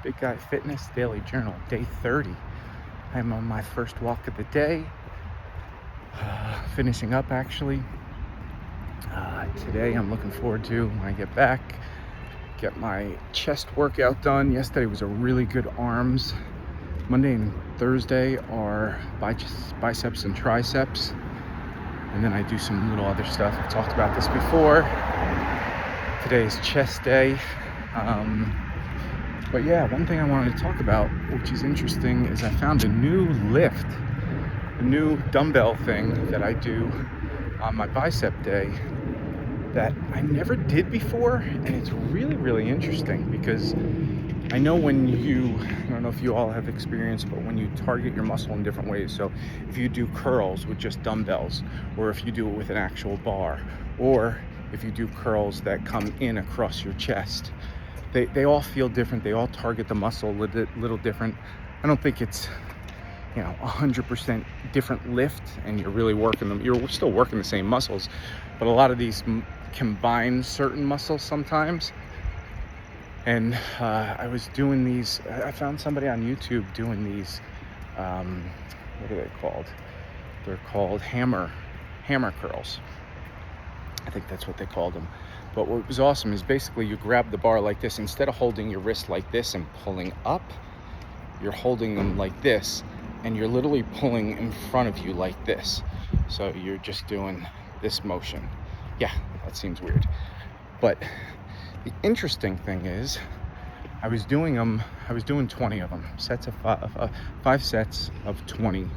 Big Guy Fitness Daily Journal, day 30. I'm on my first walk of the day, finishing up actually. Today I'm looking forward to, when I get back, get my chest workout done. Yesterday was a really good arms. Monday and Thursday are biceps and triceps. And then I do some little other stuff. I've talked about this before. Today is chest day. But yeah, one thing I wanted to talk about, which is interesting, is I found a new lift, a new dumbbell thing that I do on my bicep day that I never did before. And it's really, really interesting because I know I don't know if you all have experience, but when you target your muscle in different ways. So if you do curls with just dumbbells, or if you do it with an actual bar, or if you do curls that come in across your chest, they all feel different. They all target the muscle a little different. I don't think it's 100% different lift and you're really working them. You're still working the same muscles, but a lot of these combine certain muscles sometimes. And I was doing these, I found somebody on YouTube doing these, what are they called? They're called hammer curls. I think that's what they called them. But what was awesome is basically you grab the bar like this. Instead of holding your wrist like this and pulling up, you're holding them like this, and you're literally pulling in front of you like this. So you're just doing this motion. Yeah, that seems weird. But the interesting thing is, I was doing 20 of them, sets of 5 sets of 20.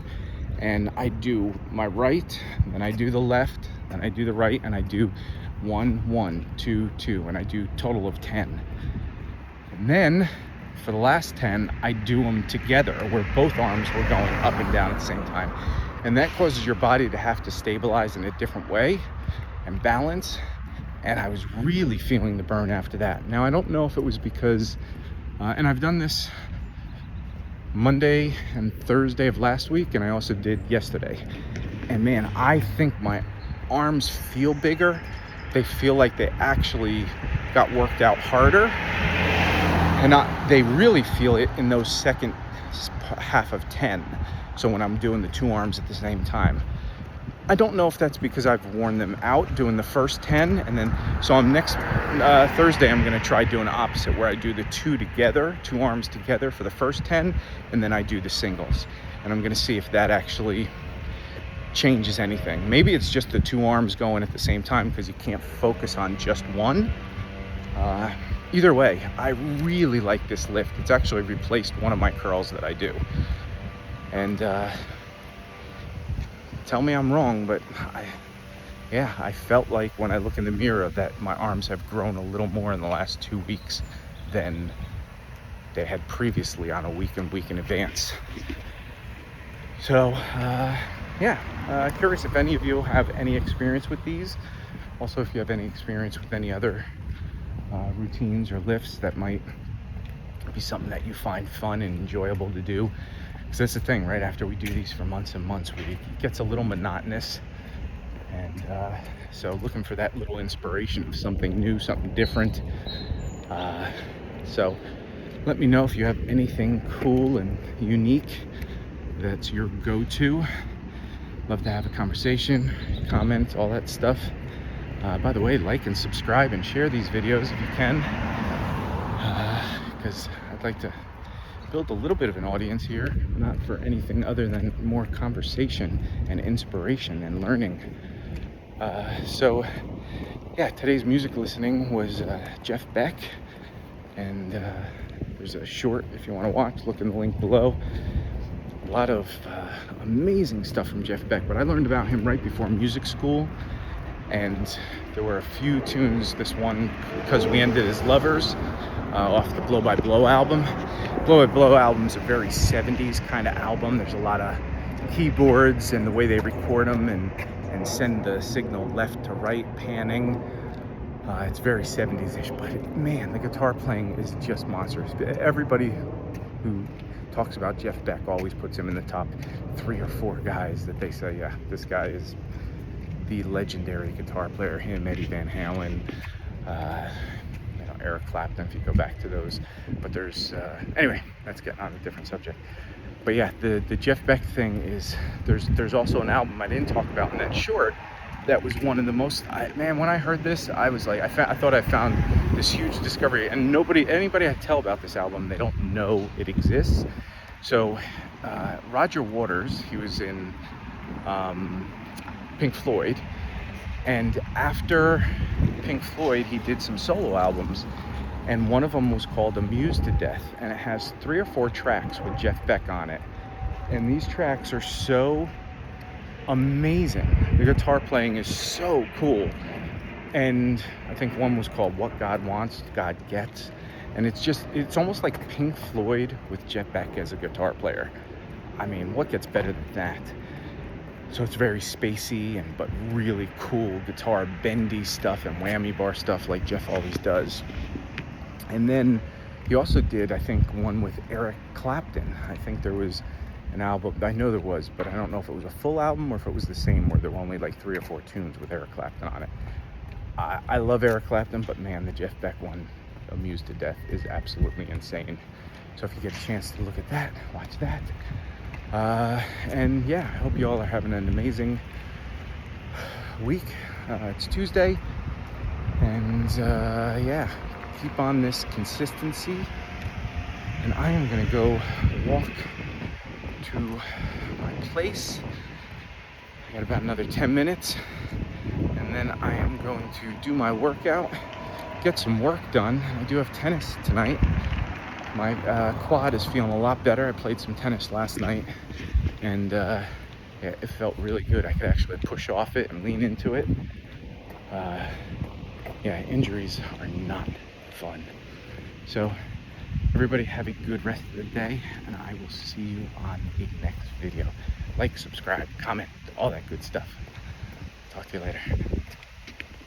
And I do my right, then I do the left, then I do the right, and I do 1, 1, 2, 2, and I do total of 10. And then for the last 10, I do them together where both arms were going up and down at the same time. And that causes your body to have to stabilize in a different way and balance. And I was really feeling the burn after that. Now, I don't know if it was because, and I've done this Monday and Thursday of last week, and I also did yesterday. And man, I think my arms feel bigger. They feel like they actually got worked out harder. And they really feel it in those second half of 10. So when I'm doing the 2 arms at the same time. I don't know if that's because I've worn them out doing the first 10, and then so on next Thursday I'm going to try doing the opposite, where I do the 2 arms together for the first 10, and then I do the singles. And I'm going to see if that actually changes anything. Maybe it's just the 2 arms going at the same time because you can't focus on just one. Either way, I really like this lift. It's actually replaced one of my curls that I do. And tell me I'm wrong, but I felt like when I look in the mirror that my arms have grown a little more in the last 2 weeks than they had previously on a week in advance. So, curious if any of you have any experience with these. Also, if you have any experience with any other routines or lifts that might be something that you find fun and enjoyable to do. Because that's the thing, right? After we do these for months and months, it gets a little monotonous. And so looking for that little inspiration of something new, something different. So let me know if you have anything cool and unique that's your go-to. Love to have a conversation, comment, all that stuff. By the way, like and subscribe and share these videos if you can, because I'd like to build a little bit of an audience here, not for anything other than more conversation and inspiration and learning. Today's music listening was Jeff Beck, and there's a short, if you want to watch, look in the link below. A lot of amazing stuff from Jeff Beck, but I learned about him right before music school. And there were a few tunes, this one, Because We Ended as Lovers, off the Blow by Blow album. Blow by Blow album's a very 70s kind of album. There's a lot of keyboards and the way they record them and send the signal left to right, panning. It's very 70s-ish, but man, the guitar playing is just monstrous. Everybody who talks about Jeff Beck always puts him in the top 3 or 4 guys that they say, yeah, this guy is the legendary guitar player. Him, Eddie Van Halen, Eric Clapton, if you go back to those. But there's, anyway, that's getting on a different subject. But yeah, the Jeff Beck thing is, there's also an album I didn't talk about in that short that was one of the most, man, when I heard this, I was like, I thought I found this huge discovery, and anybody I tell about this album, they don't know it exists. So Roger Waters, he was in Pink Floyd, and after Pink Floyd, he did some solo albums, and one of them was called Amused to Death, and it has 3 or 4 tracks with Jeff Beck on it, and these tracks are so amazing. The guitar playing is so cool, and I think one was called What God Wants, God Gets, and it's almost like Pink Floyd with Jeff Beck as a guitar player. I mean, what gets better than that? So it's very spacey, but really cool guitar, bendy stuff and whammy bar stuff like Jeff always does. And then he also did, I think, one with Eric Clapton. I think there was an album, I know there was, but I don't know if it was a full album or if it was the same where there were only like 3 or 4 tunes with Eric Clapton on it. I love Eric Clapton, but man, the Jeff Beck one, Amused to Death, is absolutely insane. So if you get a chance to look at that, watch that. And yeah, I hope you all are having an amazing week. It's Tuesday, and yeah, keep on this consistency. And I am gonna go walk to my place. I got about another 10 minutes, and then I am going to do my workout, get some work done. I do have tennis tonight. My quad is feeling a lot better. I played some tennis last night, and yeah, it felt really good. I could actually push off it and lean into it. Yeah, injuries are not fun. So everybody have a good rest of the day, and I will see you on the next video. Like, subscribe, comment, all that good stuff. Talk to you later.